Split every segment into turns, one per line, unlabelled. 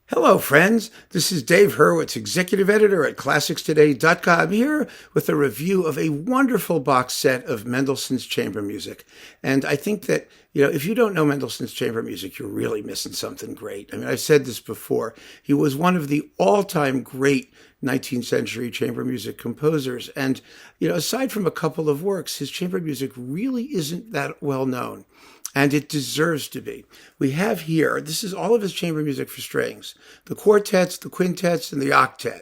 Hello, friends. This is Dave Hurwitz, executive editor at ClassicsToday.com, here with a review of a wonderful box set of Mendelssohn's chamber music. And I think that, if you don't know Mendelssohn's chamber music, you're really missing something great. I mean, I've said this before. He was one of the all-time great 19th century chamber music composers. And, aside from a couple of works, his chamber music really isn't that well known. And it deserves to be. We have here, this is all of his chamber music for strings, the quartets, the quintets, and the octet.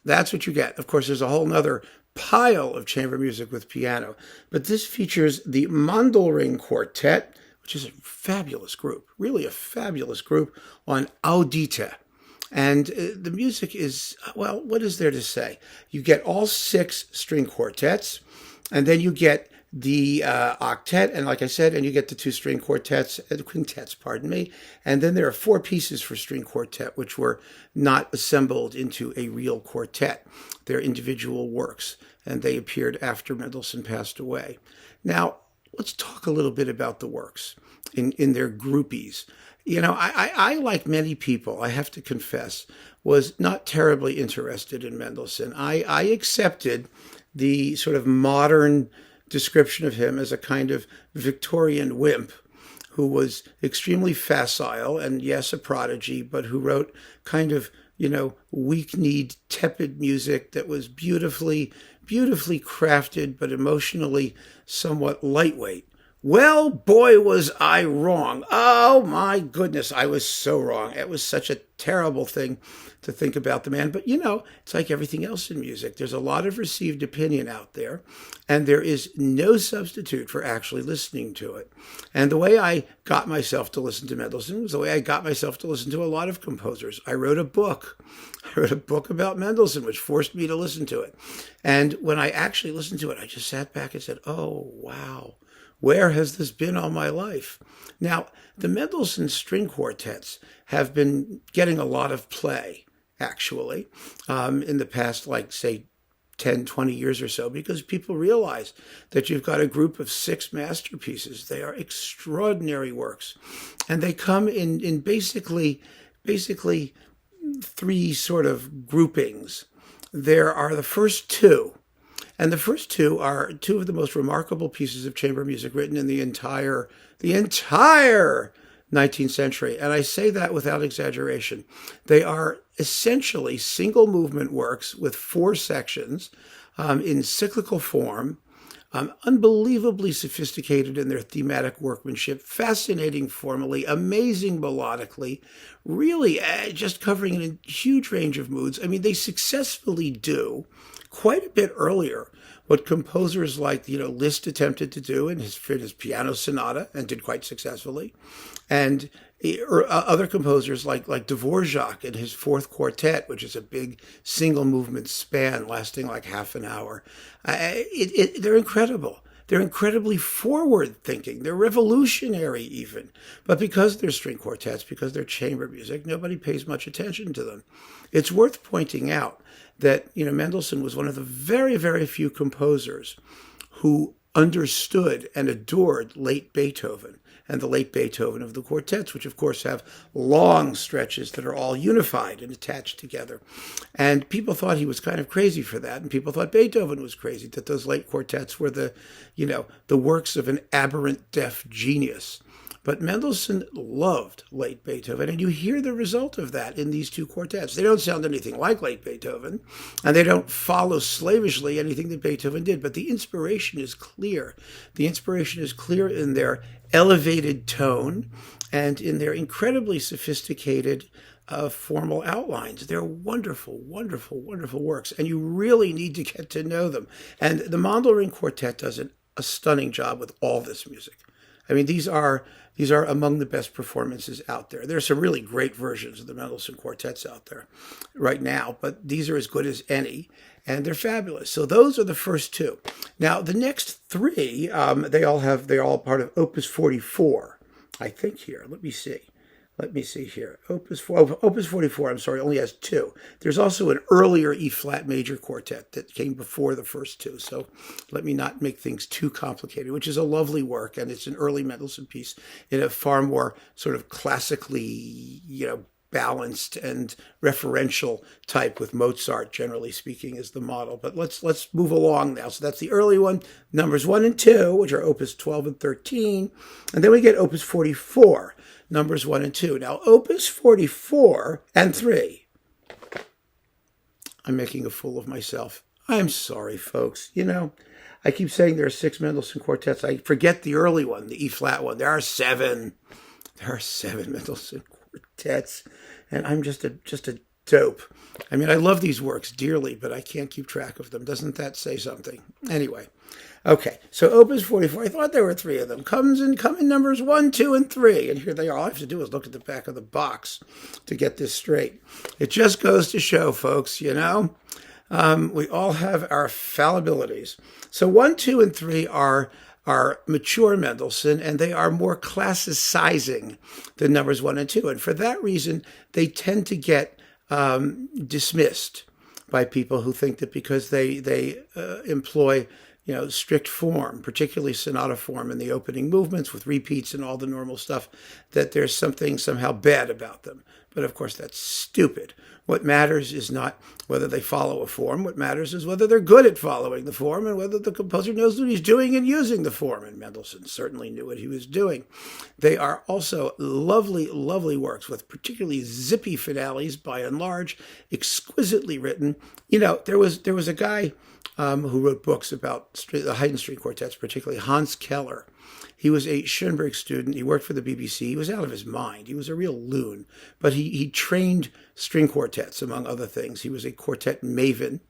That's what you get. Of course, there's a whole nother pile of chamber music with piano. But this features the Mandelring Quartett, which is a fabulous group, really a fabulous group, on Audite. And the music is, well, what is there to say? You get all 6 string quartets, and then you get the octet, and like I said, and you get the 2 string quintets, pardon me. And then there are 4 pieces for string quartet, which were not assembled into a real quartet. They're individual works, and they appeared after Mendelssohn passed away. Now, let's talk a little bit about the works in their groupies. I, like many people, I have to confess, was not terribly interested in Mendelssohn. I accepted the sort of modern description of him as a kind of Victorian wimp who was extremely facile and, yes, a prodigy, but who wrote kind of, weak-kneed, tepid music that was beautifully crafted, but emotionally somewhat lightweight. Well, boy, was I wrong. Oh, my goodness, I was so wrong. It was such a terrible thing to think about the man. But, it's like everything else in music. There's a lot of received opinion out there, and there is no substitute for actually listening to it. And the way I got myself to listen to Mendelssohn was the way I got myself to listen to a lot of composers. I wrote a book. About Mendelssohn, which forced me to listen to it. And when I actually listened to it, I just sat back and said, oh, wow. Where has this been all my life? Now, the Mendelssohn string quartets have been getting a lot of play, actually, in the past, 10, 20 years or so, because people realize that you've got a group of 6 masterpieces. They are extraordinary works. And they come in basically 3 sort of groupings. There are the first 2. And the first 2 are 2 of the most remarkable pieces of chamber music written in the entire 19th century. And I say that without exaggeration. They are essentially single movement works with 4 sections in cyclical form, unbelievably sophisticated in their thematic workmanship, fascinating formally, amazing melodically, really just covering a huge range of moods. I mean, they successfully do quite a bit earlier what composers like, Liszt attempted to do in his piano sonata and did quite successfully. And other composers like Dvorak in his 4th quartet, which is a big single movement span lasting like half an hour. They're incredible. They're incredibly forward-thinking. They're revolutionary even. But because they're string quartets, because they're chamber music, nobody pays much attention to them. It's worth pointing out that, Mendelssohn was one of the very, very few composers who understood and adored late Beethoven and the late Beethoven of the quartets, which of course have long stretches that are all unified and attached together. And people thought he was kind of crazy for that, and people thought Beethoven was crazy, that those late quartets were the works of an aberrant deaf genius. But Mendelssohn loved late Beethoven, and you hear the result of that in these 2 quartets. They don't sound anything like late Beethoven, and they don't follow slavishly anything that Beethoven did, but the inspiration is clear. The inspiration is clear in their elevated tone and in their incredibly sophisticated formal outlines. They're wonderful, wonderful, wonderful works, and you really need to get to know them. And the Mandelring Quartet does a stunning job with all this music. I mean, these are among the best performances out there. There are some really great versions of the Mendelssohn quartets out there right now, but these are as good as any, and they're fabulous. So those are the first 2. Now, the next 3, they're all part of Opus 44, I think here. Let me see here. Opus 44, only has 2. There's also an earlier E-flat major quartet that came before the first 2. So let me not make things too complicated, which is a lovely work. And it's an early Mendelssohn piece in a far more sort of classically, balanced and referential type, with Mozart, generally speaking, as the model. But let's move along now. So that's the early one, numbers 1 and 2, which are opus 12 and 13. And then we get opus 44, numbers 1 and 2. Now, opus 44 and 3. I'm making a fool of myself. I'm sorry, folks. You know, I keep saying there are 6 Mendelssohn quartets. I forget the early one, the E-flat one. There are 7. There are 7 Mendelssohn quartets, and I'm just a dope. I mean, I love these works dearly, but I can't keep track of them. Doesn't that say something? Anyway, okay, so opus 44, I thought there were 3 of them. Come in numbers 1, 2, and 3, and here they are. All I have to do is look at the back of the box to get this straight. It just goes to show, folks, you know, we all have our fallibilities. So 1, 2, and 3 are mature Mendelssohn, and they are more classicizing than numbers 1 and 2. And for that reason, they tend to get dismissed by people who think that because they employ, you know, strict form, particularly sonata form in the opening movements with repeats and all the normal stuff, that there's something somehow bad about them. But of course, that's stupid. What matters is not whether they follow a form. What matters is whether they're good at following the form and whether the composer knows what he's doing and using the form. And Mendelssohn certainly knew what he was doing. They are also lovely, lovely works with particularly zippy finales, by and large, exquisitely written. You know, there was a guy who wrote books about the Haydn string quartets, particularly Hans Keller. He was a Schoenberg student. He worked for the BBC. He was out of his mind. He was a real loon. But he trained string quartets, among other things. He was a quartet maven.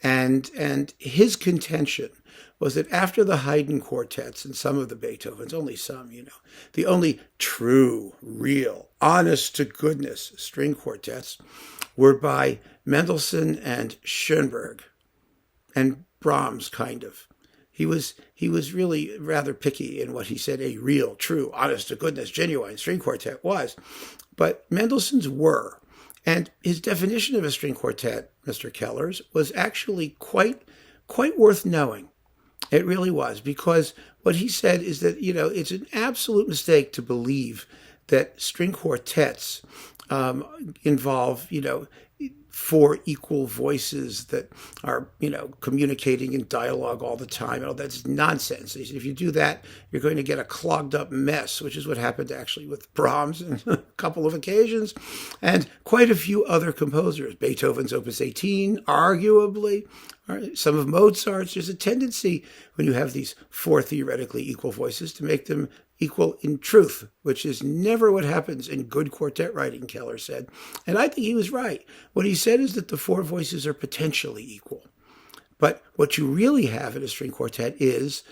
And his contention was that after the Haydn quartets and some of the Beethovens, only some, you know, the only true, real, honest-to-goodness string quartets were by Mendelssohn and Schoenberg and Brahms, kind of. He was really rather picky in what he said a real, true, honest-to-goodness, genuine string quartet was. But Mendelssohn's were. And his definition of a string quartet, Mr. Keller's, was actually quite worth knowing. It really was, because what he said is that, you know, it's an absolute mistake to believe that string quartets involve, you know, 4 equal voices that are, you know, communicating in dialogue all the time. Oh, that's nonsense. He said, if you do that, you're going to get a clogged up mess, which is what happened actually with Brahms on a couple of occasions, and quite a few other composers. Beethoven's Opus 18, arguably. Some of Mozart's. There's a tendency when you have these 4 theoretically equal voices to make them equal in truth, which is never what happens in good quartet writing, Keller said. And I think he was right. What he said is that the 4 voices are potentially equal. But what you really have in a string quartet is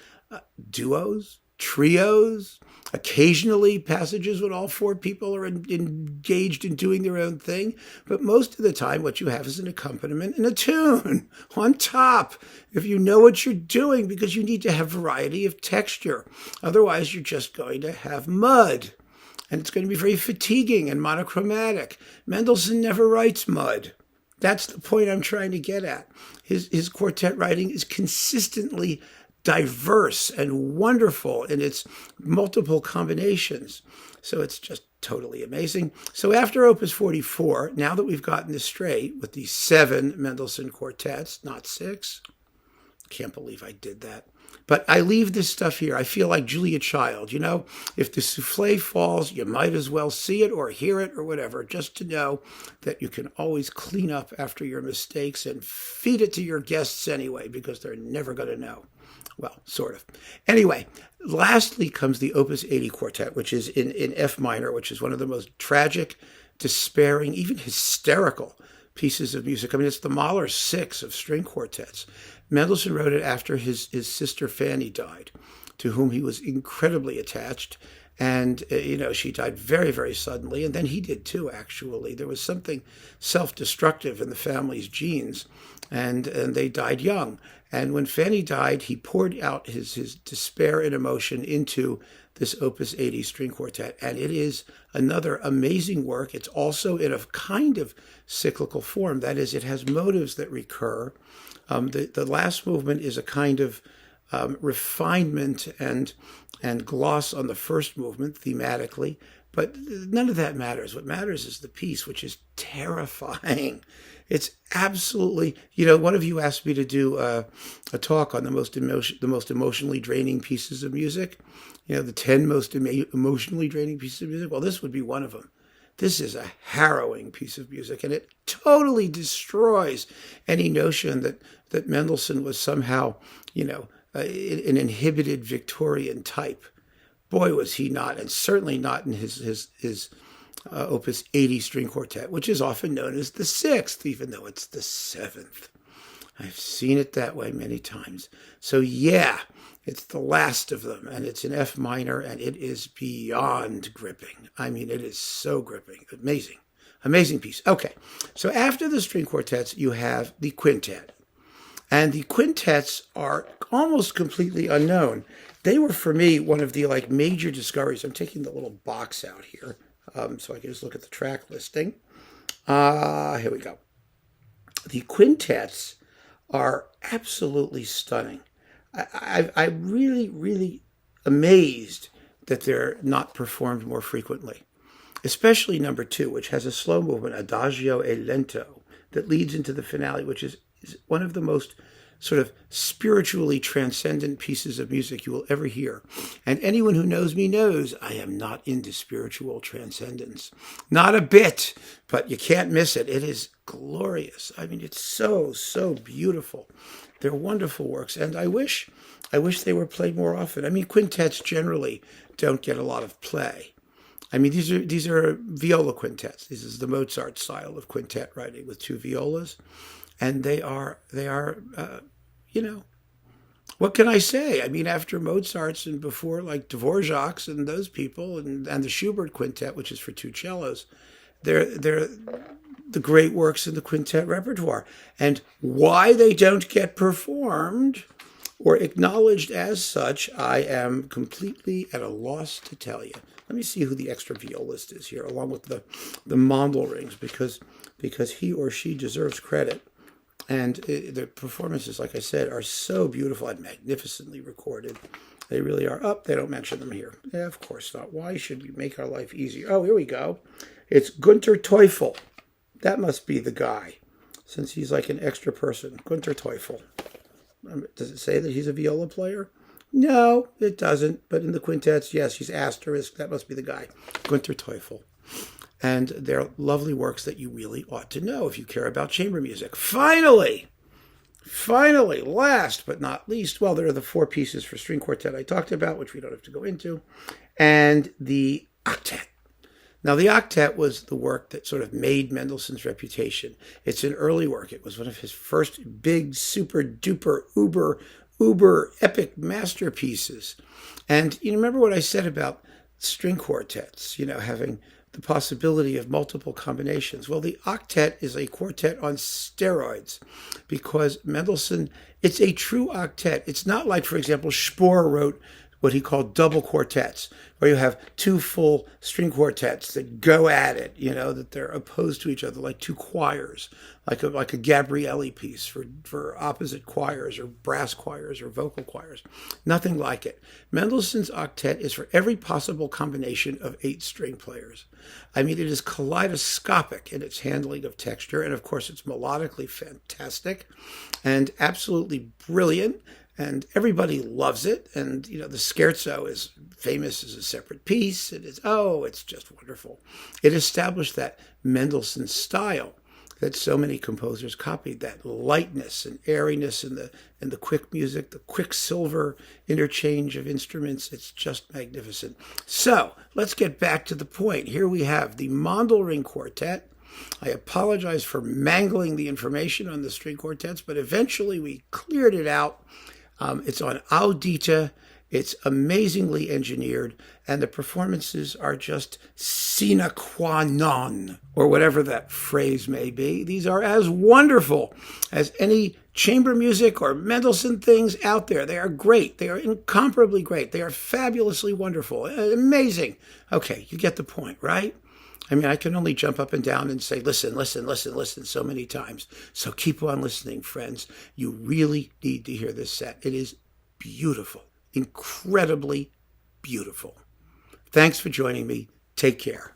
duos, trios, occasionally passages when all 4 people are engaged in doing their own thing. But most of the time, what you have is an accompaniment and a tune on top, if you know what you're doing, because you need to have variety of texture. Otherwise, you're just going to have mud. And it's going to be very fatiguing and monochromatic. Mendelssohn never writes mud. That's the point I'm trying to get at. His quartet writing is consistently diverse and wonderful in its multiple combinations. So it's just totally amazing. So after Opus 44, now that we've gotten this straight with the 7 Mendelssohn quartets, not 6, can't believe I did that. But I leave this stuff here. I feel like Julia Child, you know, if the souffle falls, you might as well see it or hear it or whatever, just to know that you can always clean up after your mistakes and feed it to your guests anyway, because they're never going to know. Well, sort of. Anyway, lastly comes the Opus 80 quartet, which is in F minor, which is one of the most tragic, despairing, even hysterical pieces of music. I mean, it's the Mahler 6 of string quartets. Mendelssohn wrote it after his sister Fanny died, to whom he was incredibly attached. And, you know, she died very, very suddenly. And then he did too, actually. There was something self-destructive in the family's genes, and they died young. And when Fanny died, he poured out his despair and emotion into this Opus 80 string quartet. And it is another amazing work. It's also in a kind of cyclical form. That is, it has motives that recur. The last movement is a kind of refinement and gloss on the first movement thematically, But none of that matters. What matters is the piece, which is terrifying. It's absolutely, one of you asked me to do a talk on the most emotionally draining pieces of music, the 10 most emotionally draining pieces of music. Well, this would be one of them. This is a harrowing piece of music, and it totally destroys any notion that Mendelssohn was somehow, an inhibited Victorian type. Boy, was he not, and certainly not in his Opus 80 string quartet, which is often known as the 6th, even though it's the 7th. I've seen it that way many times. So yeah, it's the last of them, and it's in F minor, and it is beyond gripping. I mean, it is so gripping. Amazing. Amazing piece. Okay, so after the string quartets, you have the quintet. And the quintets are almost completely unknown. They were, for me, one of the major discoveries. I'm taking the little box out here so I can just look at the track listing. Here we go. The quintets are absolutely stunning. I'm really, really amazed that they're not performed more frequently, especially number 2, which has a slow movement, Adagio e Lento, that leads into the finale, which is one of the most sort of spiritually transcendent pieces of music you will ever hear. And anyone who knows me knows I am not into spiritual transcendence. Not a bit, but you can't miss it. It is glorious. I mean, it's so, so beautiful. They're wonderful works, and I wish they were played more often. I mean, quintets generally don't get a lot of play. I mean, these are viola quintets. This is the Mozart style of quintet writing with 2 violas. And they are, what can I say? I mean, after Mozart's and before Dvorak's and those people and the Schubert quintet, which is for 2 cellos, they're the great works in the quintet repertoire. And why they don't get performed or acknowledged as such, I am completely at a loss to tell you. Let me see who the extra violist is here, along with the Mandelrings, because he or she deserves credit. And the performances, like I said, are so beautiful and magnificently recorded. They really are. They don't mention them here. Yeah, of course not. Why should we make our life easier? Oh, here we go. It's Günter Teufel. That must be the guy, since he's like an extra person. Günter Teufel. Does it say that he's a viola player? No, it doesn't. But in the quintets, yes, he's asterisk. That must be the guy. Günter Teufel. And they're lovely works that you really ought to know if you care about chamber music. Finally, last but not least, well, there are the 4 pieces for string quartet I talked about, which we don't have to go into, and the octet. Now, the octet was the work that sort of made Mendelssohn's reputation. It's an early work. It was one of his first big, super duper, uber epic masterpieces. And you remember what I said about string quartets, having the possibility of multiple combinations. Well, the octet is a quartet on steroids because Mendelssohn, it's a true octet. It's not like, for example, Spohr wrote what he called double quartets, where you have 2 full string quartets that go at it, that they're opposed to each other, like 2 choirs, like a Gabrielli piece for opposite choirs or brass choirs or vocal choirs. Nothing like it. Mendelssohn's octet is for every possible combination of 8 string players. I mean, it is kaleidoscopic in its handling of texture, and of course it's melodically fantastic and absolutely brilliant. And everybody loves it. And, the scherzo is famous as a separate piece. It's just wonderful. It established that Mendelssohn style that so many composers copied, that lightness and airiness in the quick music, the quicksilver interchange of instruments. It's just magnificent. So let's get back to the point. Here we have the Mandelring Quartet. I apologize for mangling the information on the string quartets, but eventually we cleared it out. It's on Audite. It's amazingly engineered, and the performances are just sine qua non, or whatever that phrase may be. These are as wonderful as any chamber music or Mendelssohn things out there. They are great. They are incomparably great. They are fabulously wonderful. Amazing. Okay, you get the point, right? I mean, I can only jump up and down and say, listen, so many times. So keep on listening, friends. You really need to hear this set. It is beautiful, incredibly beautiful. Thanks for joining me. Take care.